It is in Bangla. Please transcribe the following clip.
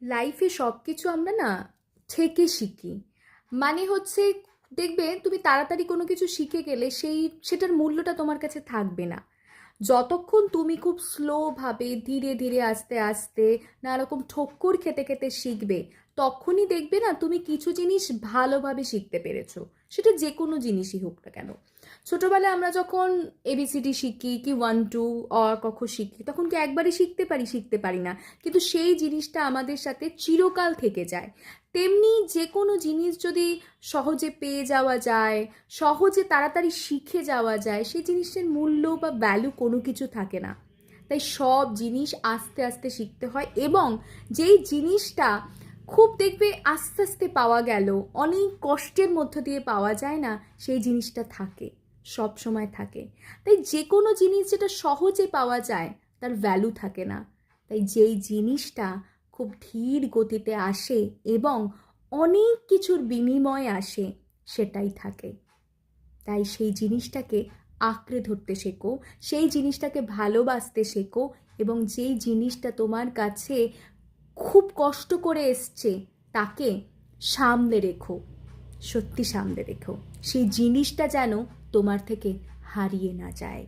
লাইফে সব কিছু আমরা না থেকে শিখি। মানে হচ্ছে, দেখবে তুমি তাড়াতাড়ি কোনো কিছু শিখে গেলে সেটার মূল্যটা তোমার কাছে থাকবে না। যতক্ষণ তুমি খুব স্লোভাবে ধীরে ধীরে আস্তে আস্তে নানারকম ঠক্কর খেতে খেতে শিখবে, তখনই দেখবে না তুমি কিছু জিনিস ভালোভাবে শিখতে পেরেছো। সেটা যে কোনো জিনিসই হোক না কেন। ছোটবেলায় আমরা যখন এবিসিডি শিখি কি 1 2 অ ক খ শিখি, তখন কি একবারই শিখতে পারি না, কিন্তু সেই জিনিসটা আমাদের সাথে চিরকাল থেকে যায়। তেমনি যে কোনো জিনিস যদি সহজে পেয়ে যাওয়া যায়, সহজে তাড়াতাড়ি শিখে যাওয়া যায়, সেই জিনিসের মূল্য বা ভ্যালু কোনো কিছু থাকে না। তাই সব জিনিস আস্তে আস্তে শিখতে হয়, এবং যেই জিনিসটা খুব দেখবে আস্তে আস্তে পাওয়া গেল, অনেক কষ্টের মধ্য দিয়ে পাওয়া যায় না, সেই জিনিসটা থাকে, সব সময় থাকে। তাই যে কোনো জিনিস যেটা সহজে পাওয়া যায় তার ভ্যালু থাকে না। তাই যেই জিনিসটা খুব ধীর গতিতে আসে এবং অনেক কিছুর বিনিময়ে আসে, সেটাই থাকে। তাই সেই জিনিসটাকে আঁকড়ে ধরতে শেখো, সেই জিনিসটাকে ভালোবাসতে শেখো, এবং যেই জিনিসটা তোমার কাছে খুব কষ্ট করে এসছে তাকে সামলে রেখো, সত্যি সামলে রেখো। সেই জিনিসটা যেন তোমার থেকে হারিয়ে না যায়।